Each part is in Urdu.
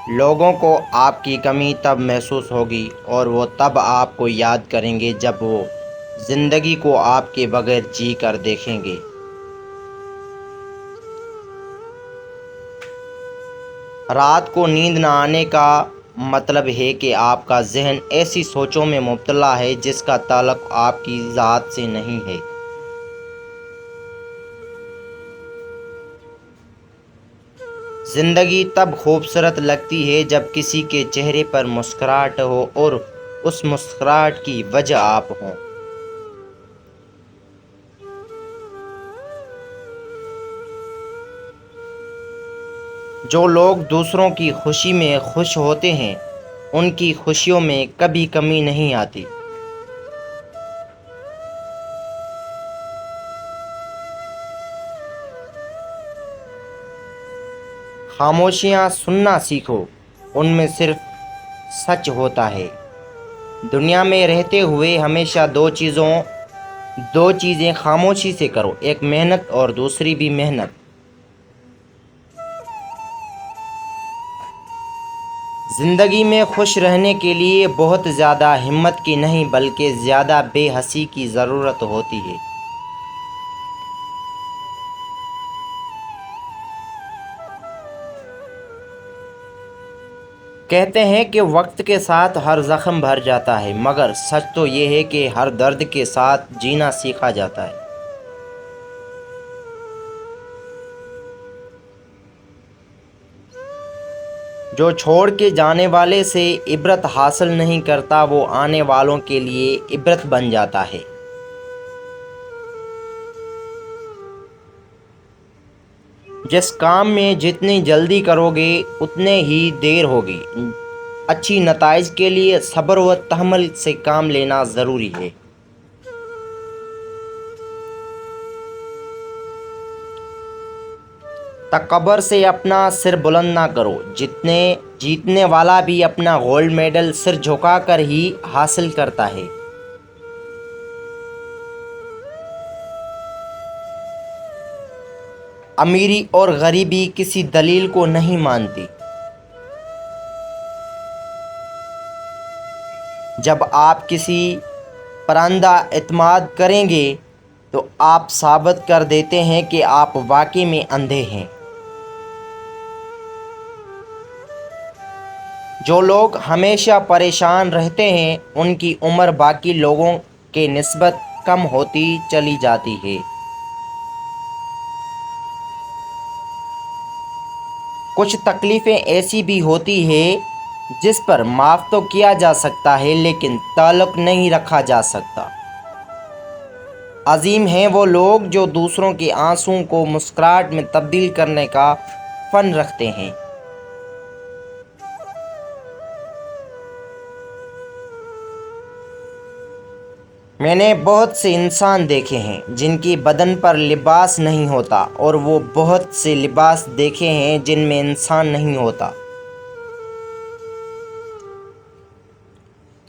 لوگوں کو آپ کی کمی تب محسوس ہوگی اور وہ تب آپ کو یاد کریں گے جب وہ زندگی کو آپ کے بغیر جی کر دیکھیں گے۔ رات کو نیند نہ آنے کا مطلب ہے کہ آپ کا ذہن ایسی سوچوں میں مبتلا ہے جس کا تعلق آپ کی ذات سے نہیں ہے۔ زندگی تب خوبصورت لگتی ہے جب کسی کے چہرے پر مسکراہٹ ہو اور اس مسکراہٹ کی وجہ آپ ہوں۔ جو لوگ دوسروں کی خوشی میں خوش ہوتے ہیں ان کی خوشیوں میں کبھی کمی نہیں آتی۔ خاموشیاں سننا سیکھو، ان میں صرف سچ ہوتا ہے۔ دنیا میں رہتے ہوئے ہمیشہ دو چیزیں خاموشی سے کرو، ایک محنت اور دوسری بھی محنت۔ زندگی میں خوش رہنے کے لیے بہت زیادہ ہمت کی نہیں بلکہ زیادہ بے حسی کی ضرورت ہوتی ہے۔ کہتے ہیں کہ وقت کے ساتھ ہر زخم بھر جاتا ہے، مگر سچ تو یہ ہے کہ ہر درد کے ساتھ جینا سیکھا جاتا ہے۔ جو چھوڑ کے جانے والے سے عبرت حاصل نہیں کرتا وہ آنے والوں کے لیے عبرت بن جاتا ہے۔ جس کام میں جتنی جلدی کرو گے اتنے ہی دیر ہوگی۔ اچھی نتائج کے لیے صبر و تحمل سے کام لینا ضروری ہے۔ تکبر سے اپنا سر بلند نہ کرو، جیتنے والا بھی اپنا گولڈ میڈل سر جھکا کر ہی حاصل کرتا ہے۔ امیری اور غریبی کسی دلیل کو نہیں مانتی۔ جب آپ کسی پر اندھا اعتماد کریں گے تو آپ ثابت کر دیتے ہیں کہ آپ واقعی میں اندھے ہیں۔ جو لوگ ہمیشہ پریشان رہتے ہیں ان کی عمر باقی لوگوں کے نسبت کم ہوتی چلی جاتی ہے۔ کچھ تکلیفیں ایسی بھی ہوتی ہیں جس پر معاف تو کیا جا سکتا ہے لیکن تعلق نہیں رکھا جا سکتا۔ عظیم ہیں وہ لوگ جو دوسروں کے آنسوؤں کو مسکراہٹ میں تبدیل کرنے کا فن رکھتے ہیں۔ میں نے بہت سے انسان دیکھے ہیں جن کی بدن پر لباس نہیں ہوتا اور وہ بہت سے لباس دیکھے ہیں جن میں انسان نہیں ہوتا۔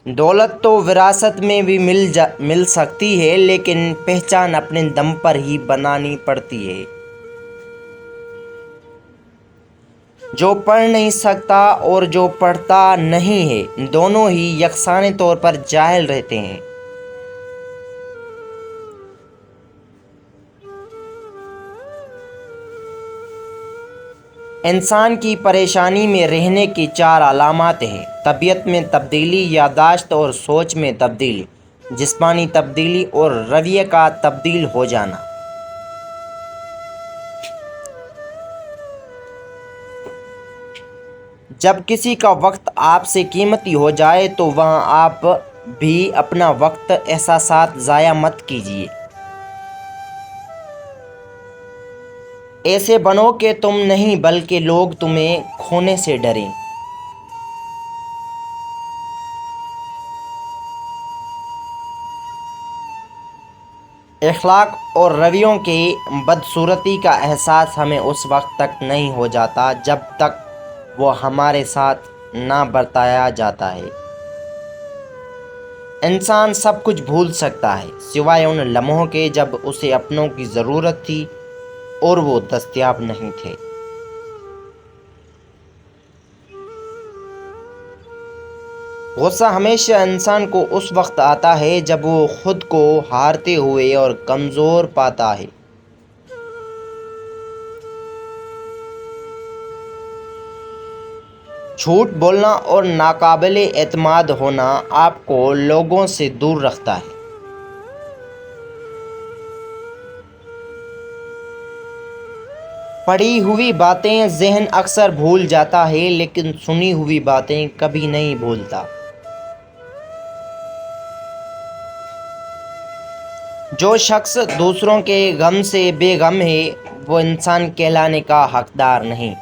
دولت تو وراثت میں بھی مل سکتی ہے لیکن پہچان اپنے دم پر ہی بنانی پڑتی ہے۔ جو پڑھ نہیں سکتا اور جو پڑھتا نہیں ہے دونوں ہی یکساں طور پر جاہل رہتے ہیں۔ انسان کی پریشانی میں رہنے کی 4 علامات ہیں: طبیعت میں تبدیلی، یادداشت اور سوچ میں تبدیلی، جسمانی تبدیلی اور رویے کا تبدیل ہو جانا۔ جب کسی کا وقت آپ سے قیمتی ہو جائے تو وہاں آپ بھی اپنا وقت احساسات ضائع مت کیجیے۔ ایسے بنو کہ تم نہیں بلکہ لوگ تمہیں کھونے سے ڈریں۔ اخلاق اور رویوں کی بدصورتی کا احساس ہمیں اس وقت تک نہیں ہو جاتا جب تک وہ ہمارے ساتھ نہ برتایا جاتا ہے۔ انسان سب کچھ بھول سکتا ہے سوائے ان لمحوں کے جب اسے اپنوں کی ضرورت تھی اور وہ دستیاب نہیں تھے۔ غصہ ہمیشہ انسان کو اس وقت آتا ہے جب وہ خود کو ہارتے ہوئے اور کمزور پاتا ہے۔ جھوٹ بولنا اور ناقابل اعتماد ہونا آپ کو لوگوں سے دور رکھتا ہے۔ پڑھی ہوئی باتیں ذہن اکثر بھول جاتا ہے، لیکن سنی ہوئی باتیں کبھی نہیں بھولتا۔ جو شخص دوسروں کے غم سے بے غم ہے وہ انسان کہلانے کا حقدار نہیں۔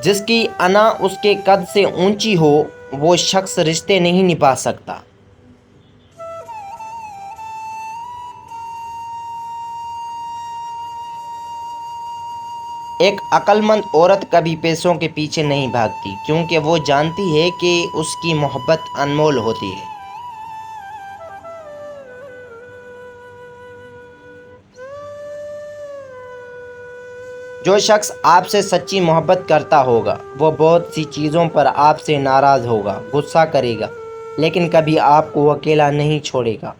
جس کی انا اس کے قد سے اونچی ہو وہ شخص رشتے نہیں نبھا سکتا۔ ایک عقل مند عورت کبھی پیسوں کے پیچھے نہیں بھاگتی، کیونکہ وہ جانتی ہے کہ اس کی محبت انمول ہوتی ہے۔ جو شخص آپ سے سچی محبت کرتا ہوگا وہ بہت سی چیزوں پر آپ سے ناراض ہوگا، غصہ کرے گا، لیکن کبھی آپ کو اکیلا نہیں چھوڑے گا۔